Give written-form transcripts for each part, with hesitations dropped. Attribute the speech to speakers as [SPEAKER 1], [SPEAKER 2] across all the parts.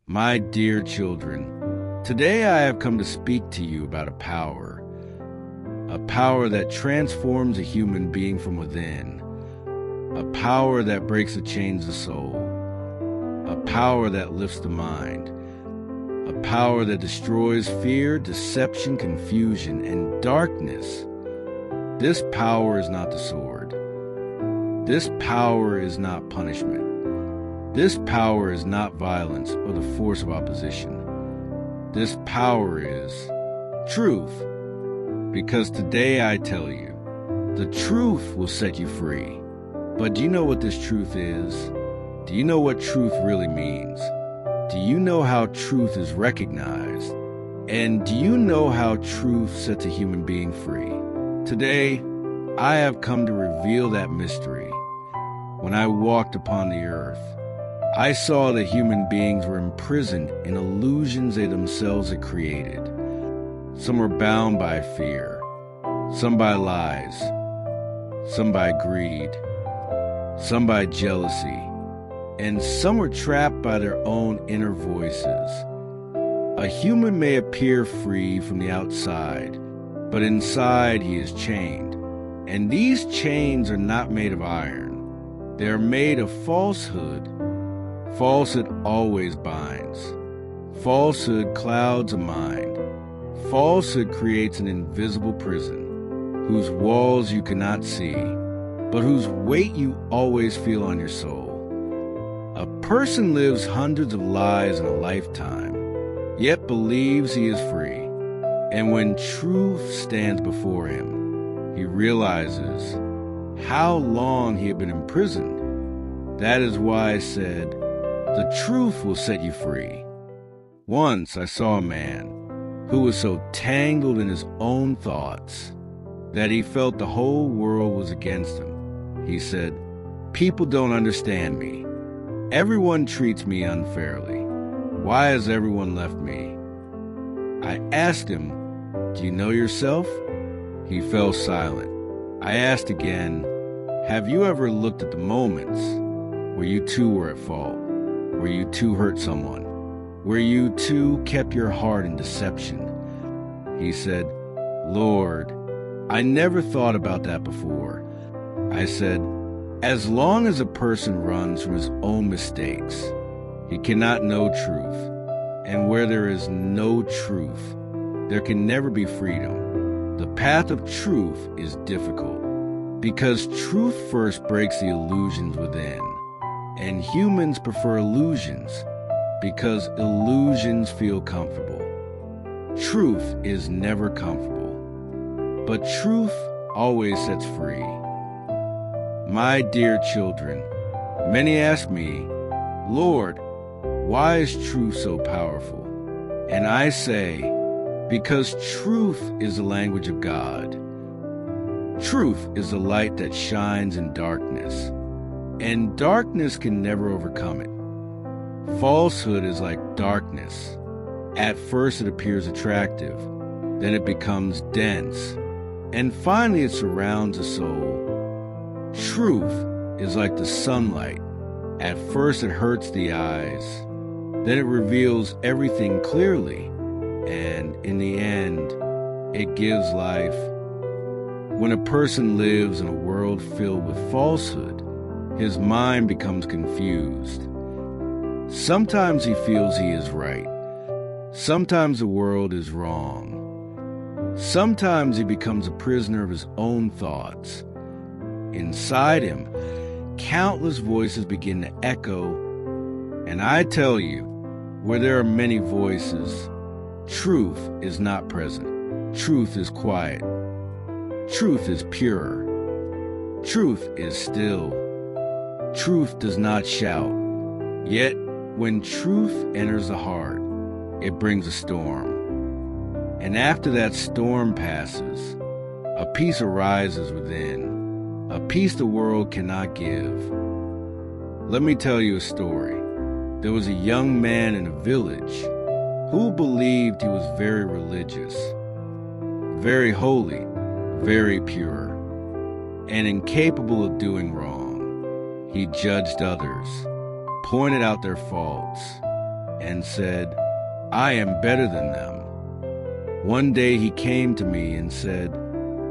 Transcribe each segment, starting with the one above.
[SPEAKER 1] My dear children, today I have come to speak to you about a power that transforms a human being from within, a power that breaks the chains of the soul, a power that lifts the mind, a power that destroys fear, deception, confusion, and darkness. This power is not the sword. This power is not punishment. This power is not violence or the force of opposition. This power is truth. Because today I tell you, the truth will set you free. But do you know what this truth is? Do you know what truth really means? Do you know how truth is recognized? And do you know how truth sets a human being free? Today, I have come to reveal that mystery. When I walked upon the earth, I saw that human beings were imprisoned in illusions they themselves had created. Some were bound by fear, some by lies, some by greed, some by jealousy, and some were trapped by their own inner voices. A human may appear free from the outside, but inside he is chained. And these chains are not made of iron. They are made of falsehood. Falsehood always binds. Falsehood clouds a mind. Falsehood creates an invisible prison, whose walls you cannot see, but whose weight you always feel on your soul. A person lives hundreds of lies in a lifetime, yet believes he is free. And when truth stands before him, he realizes how long he had been imprisoned. That is why I said, the truth will set you free. Once I saw a man who was so tangled in his own thoughts that he felt the whole world was against him. He said, "People don't understand me. Everyone treats me unfairly. Why has everyone left me?" I asked him, "Do you know yourself?" He fell silent. I asked again, "Have you ever looked at the moments where you too were at fault, where you too hurt someone, where you too kept your heart in deception?" He said, "Lord, I never thought about that before." I said, "As long as a person runs from his own mistakes, he cannot know truth. And where there is no truth, there can never be freedom. The path of truth is difficult, because truth first breaks the illusions within. And humans prefer illusions, because illusions feel comfortable. Truth is never comfortable, but truth always sets free. My dear children, many ask me, "Lord, why is truth so powerful?" And I say, because truth is the language of God. Truth is the light that shines in darkness, and darkness can never overcome it. Falsehood is like darkness. At first it appears attractive, then it becomes dense, and finally it surrounds the soul. Truth is like the sunlight. At first it hurts the eyes, then it reveals everything clearly, and in the end, it gives life. When a person lives in a world filled with falsehood, his mind becomes confused. Sometimes he feels he is right. Sometimes the world is wrong. Sometimes he becomes a prisoner of his own thoughts. Inside him, countless voices begin to echo, and I tell you, where there are many voices, truth is not present. Truth is quiet. Truth is pure. Truth is still. Truth does not shout. Yet, when truth enters the heart, it brings a storm. And after that storm passes, a peace arises within, a peace the world cannot give. Let me tell you a story. There was a young man in a village who believed he was very religious, very holy, very pure, and incapable of doing wrong. He judged others, pointed out their faults, and said, I am better than them. One day he came to me and said,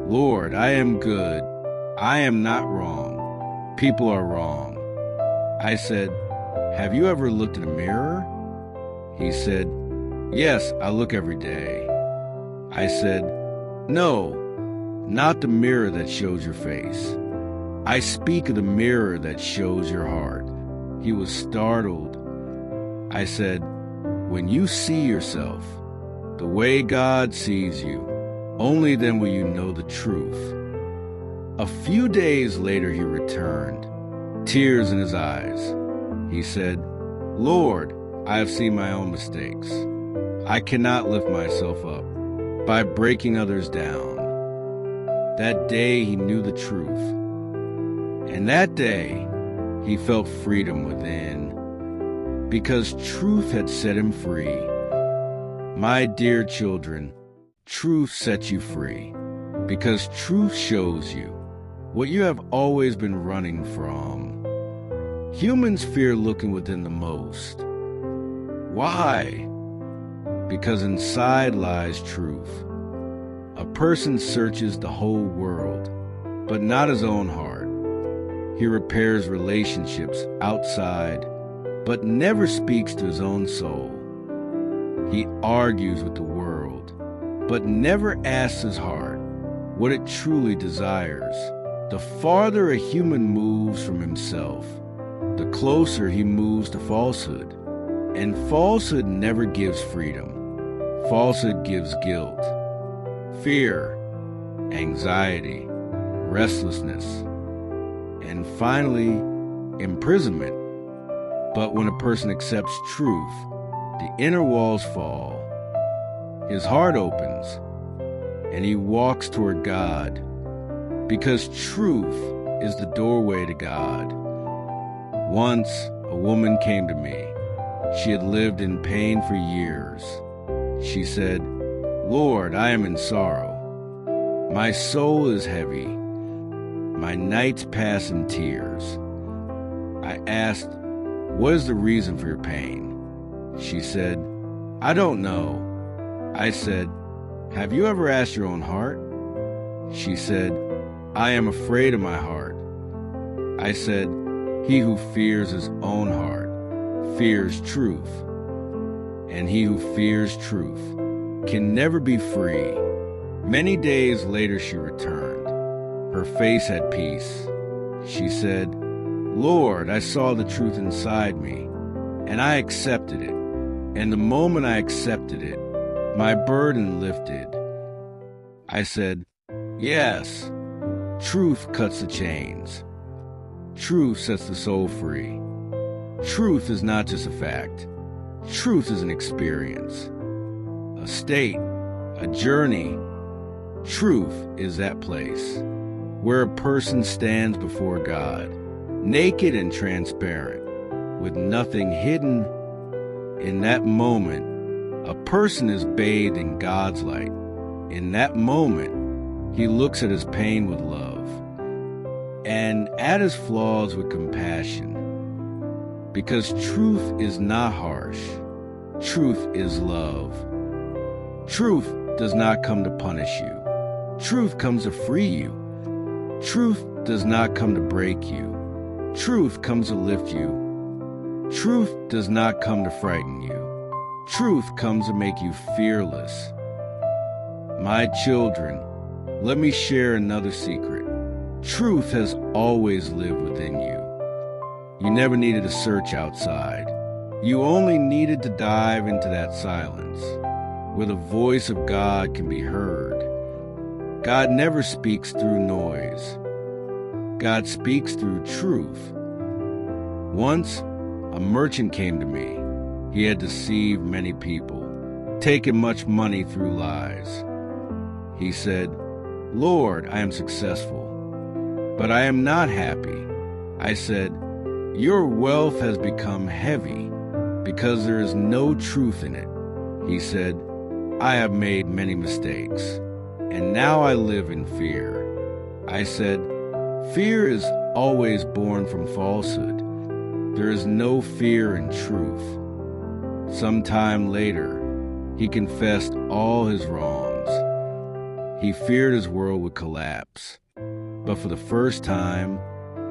[SPEAKER 1] Lord, I am good. I am not wrong. People are wrong. I said, have you ever looked in a mirror? He said, yes, I look every day. I said, no, not the mirror that shows your face. I speak of the mirror that shows your heart. He was startled. I said, when you see yourself the way God sees you, only then will you know the truth. A few days later he returned, tears in his eyes. He said, Lord, I have seen my own mistakes. I cannot lift myself up by breaking others down. That day he knew the truth. And that day he felt freedom within, because truth had set him free. My dear children, truth sets you free, because truth shows you what you have always been running from. Humans fear looking within the most. Why? Because inside lies truth. A person searches the whole world, but not his own heart. He repairs relationships outside, but never speaks to his own soul. He argues with the world, but never asks his heart what it truly desires. The farther a human moves from himself, the closer he moves to falsehood. And falsehood never gives freedom. Falsehood gives guilt, fear, anxiety, restlessness, and finally, imprisonment. But when a person accepts truth, the inner walls fall, his heart opens, and he walks toward God, because truth is the doorway to God. Once, a woman came to me. She had lived in pain for years. She said, Lord, I am in sorrow. My soul is heavy. My nights pass in tears. I asked, what is the reason for your pain? She said, I don't know. I said, have you ever asked your own heart? She said, I am afraid of my heart. I said, he who fears his own heart fears truth, and he who fears truth can never be free. Many days later she returned. Her face had peace. She said, Lord, I saw the truth inside me, and I accepted it. And the moment I accepted it, my burden lifted. I said, yes, truth cuts the chains. Truth sets the soul free. Truth is not just a fact. Truth is an experience, a state, a journey. Truth is that place where a person stands before God, naked and transparent, with nothing hidden. In that moment, a person is bathed in God's light. In that moment, he looks at his pain with love and at his flaws with compassion. Because truth is not harsh. Truth is love. Truth does not come to punish you. Truth comes to free you. Truth does not come to break you. Truth comes to lift you. Truth does not come to frighten you. Truth comes to make you fearless. My children, let me share another secret. Truth has always lived within you. You never needed to search outside. You only needed to dive into that silence, where the voice of God can be heard. God never speaks through noise. God speaks through truth. Once, a merchant came to me. He had deceived many people, taken much money through lies. He said, Lord, I am successful, but I am not happy. I said, your wealth has become heavy because there is no truth in it. He said, I have made many mistakes, and now I live in fear. I said, fear is always born from falsehood. There is no fear in truth. Sometime later, he confessed all his wrongs. He feared his world would collapse. But for the first time,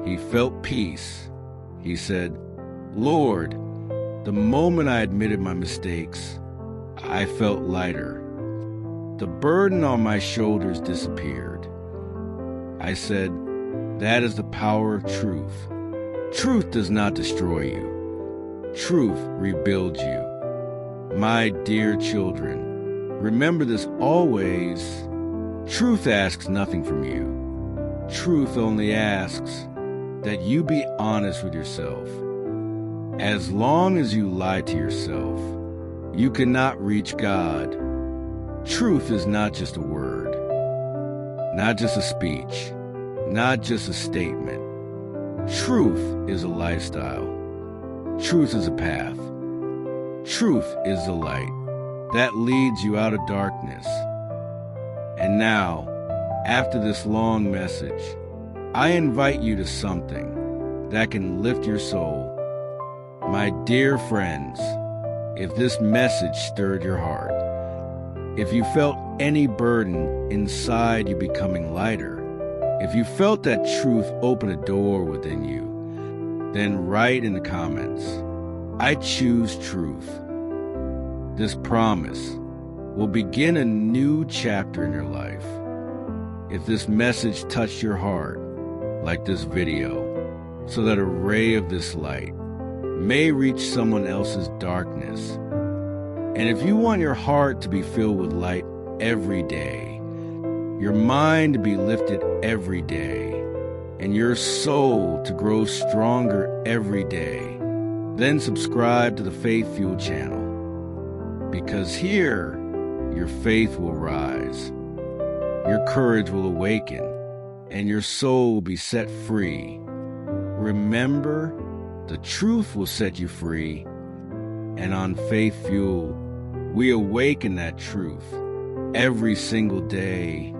[SPEAKER 1] he felt peace. He said, "Lord, the moment I admitted my mistakes, I felt lighter. The burden on my shoulders disappeared." I said, "That is the power of truth. Truth does not destroy you. Truth rebuilds you." My dear children, remember this always. Truth asks nothing from you. Truth only asks that you be honest with yourself. As long as you lie to yourself, you cannot reach God. Truth is not just a word, not just a speech, not just a statement. Truth is a lifestyle. Truth is a path. Truth is the light that leads you out of darkness. And now, after this long message, I invite you to something that can lift your soul. My dear friends, if this message stirred your heart, if you felt any burden inside you becoming lighter, if you felt that truth open a door within you, then write in the comments, "I choose truth." This promise will begin a new chapter in your life. If this message touched your heart, like this video, so that a ray of this light may reach someone else's darkness. And if you want your heart to be filled with light every day, your mind to be lifted every day, and your soul to grow stronger every day, then subscribe to the FaithFuel channel. Because here, your faith will rise, your courage will awaken, and your soul will be set free. Remember, the truth will set you free, and on FaithFuel, we awaken that truth every single day